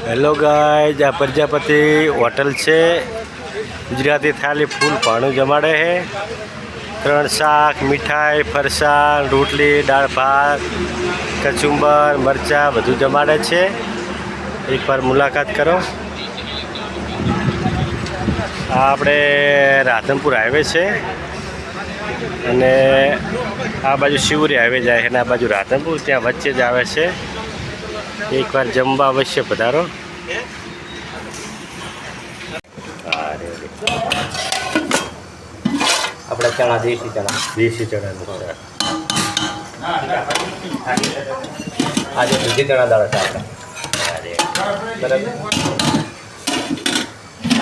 Hello guys, આ Prajapati hotel છે. ગુજરાતી થાળી ફૂલ ભાણું જમાડે છે. 3 શાક, મીઠાઈ, ફરસાણ, રોટલી, દાળ ભાત, કચુંબર, મરચાં બધું જમાડે છે. એકવાર મુલાકાત કરો. આ આપણે રાધનપુર હાઈવે છે અને આ બાજુ શિવરી હાઈવે જાય છે અને આ બાજુ રાધનપુર, ત્યાં વચ્ચે જ આવે છે. એકવાર જમવા અવશ્ય પધારો. આપણે ચણા, દેશી ચણાનું આજે દૂધી ચણા દાળ છે.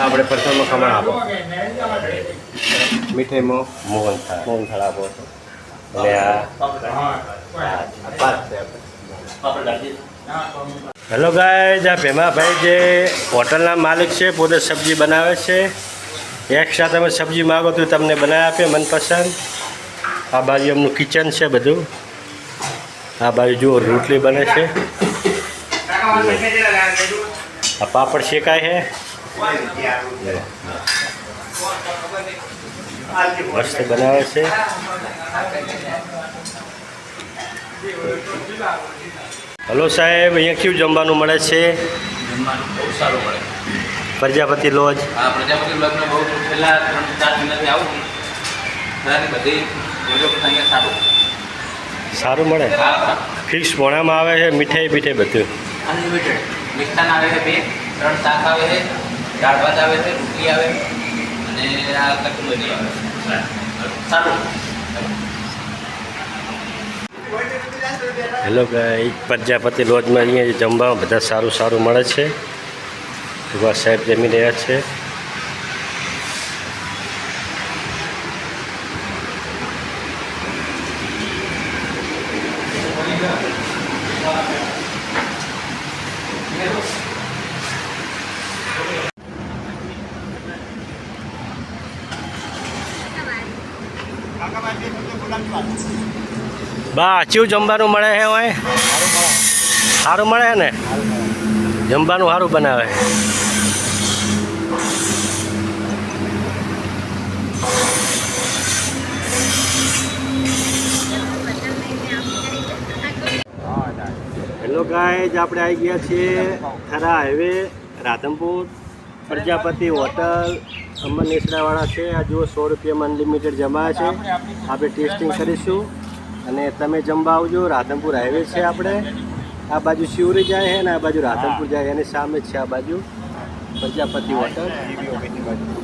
આપણે પ્રથમમાં ખમણ આપો, મીઠાઈમાં મોહનથાળ આપો અને હેલો ગાઈઝ, આ ભેમાભાઈ જે હોટલના માલિક છે, પોતે સબ્જી બનાવે છે. એક્સ્ટ્રા તમે સબ્જી માગો તો તમને બનાવી આપે મનપસંદ. આ બાજુ એમનું કિચન છે બધું. આ બાજુ જુઓ રોટલી બને છે. આ પાપડ શેકાય છે. મસ્ત બનાવે છે. હલો સાહેબ, અહીંયા કેવું જમવાનું મળે છે? જમવાનું બહુ સારું મળે. પ્રજાપતિ લોજ. હા, પ્રજાપતિ લોજમાં બહુ છેલ્લા 3-4 મહિનાથી આવું છું. બધી અહીંયા સારું મળે. ફિક્સ મોણામાં આવે છે, મીઠાઈ બધું અનલિમિટેડ. મિષ્ટાન આવે છે 2, 3 શાક આવે છે, દાળ ભાત આવે છે, રોટલી આવે અને આ કચુંબરી આવે. સારું. હેલો ગાઈઝ, પ્રજાપતિ લોજમાં અહીંયા જમવા બધા સારું મળે છે. એવા સાહેબ જમી રહ્યા છે. બા કેવું જમવાનું મળે છે? હોય સારું મળે છે ને? જમવાનું સારું બનાવે. હેલો ગાઈઝ, આપણે આવી ગયા છીએ થરા હાઈવે રાધનપુર. પ્રજાપતિ હોટલ અમન નેસડાવાળા છે. આ જુઓ 100 રૂપિયામાં અનલિમિટેડ જમા છે. આપણે ટેસ્ટિંગ કરીશું અને તમે જમવા આવજો. રાધનપુર હાઈવે છે. આપણે આ બાજુ શિવરી જાય છે ને આ બાજુ રાધનપુર જાય, એની સામે જ છે આ બાજુ પ્રજાપતિ હોટલ.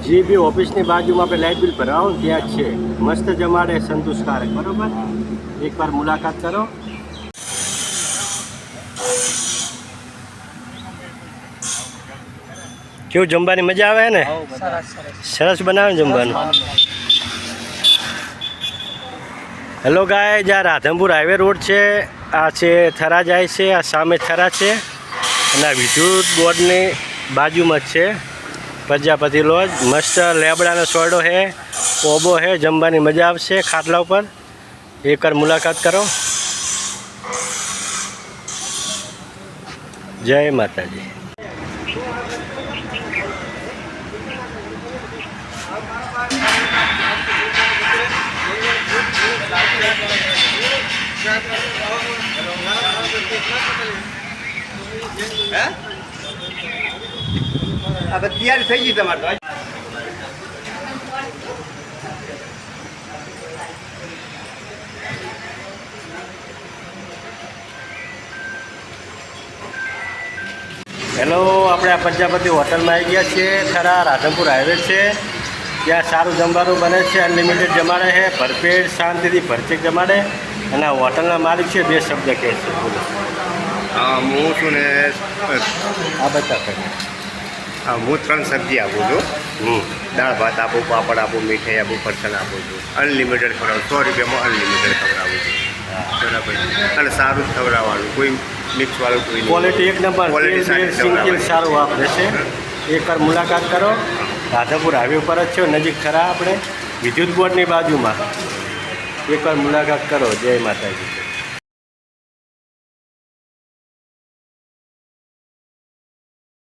જીબી ઓફિસની બાજુમાં આપણે લાઇટ બિલ ભરાવો ને ત્યાં જ છે. મસ્ત જમાડે, સંતોષકારક. બરાબર, એકવાર મુલાકાત કરો. કેવું જમવાની મજા આવે ને? સરસ બનાવે ને જમવાનું. હેલો ગાઈઝ, આ રાધનપુર હાઈવે રોડ છે. આ છે થરા જાય છે. આ સામે થરા છે અને આ વિદ્યુત બોર્ડની બાજુમાં જ છે પ્રજાપતિ લોજ. મસ્ત લેબડાનો સોયડો છે, ઓબો છે. જમવાની મજા આવશે ખાટલા ઉપર. એકવાર મુલાકાત કરો. જય માતાજી. હવે તૈયારી થઈ ગઈ તમારે? હેલો, આપણે આ પ્રજાપતિ હોટલમાં આવી ગયા છીએ. થરા રાધનપુર હાઈવે છે. ત્યાં સારું જમવાનું બને છે. અનલિમિટેડ જમાડે છે. ભરપેટ શાંતિથી ભરપેટ જમાડે. અને આ હોટલના માલિક છે. 2 શબ્દ કહે છે. બોલો. હા, હું છું ને આ બતા હા, હું 3 સબ્જી આપું છું. દાળ ભાત આપું, પાપડ આપું, મીઠાઈ આપું, ફરસાણ આપું છું. અનલિમિટેડ ખવડાવું. 100 રૂપિયામાં અનલિમિટેડ ખવડાવું છું. બરાબર. અને સારું જ ખવડાવવાનું, કોઈ મિક્સવાળું કોઈ નહીં. ક્વોલિટી એક નંબર. સિંગલ સારું વાપરે છે. એકવાર મુલાકાત કરો. રાધનપુર હાઈવે ઉપર જ છે, નજીક ખરા આપણે વિદ્યુત બોર્ડની બાજુમાં. એકવાર મુલાકાત કરો. જય માતાજી.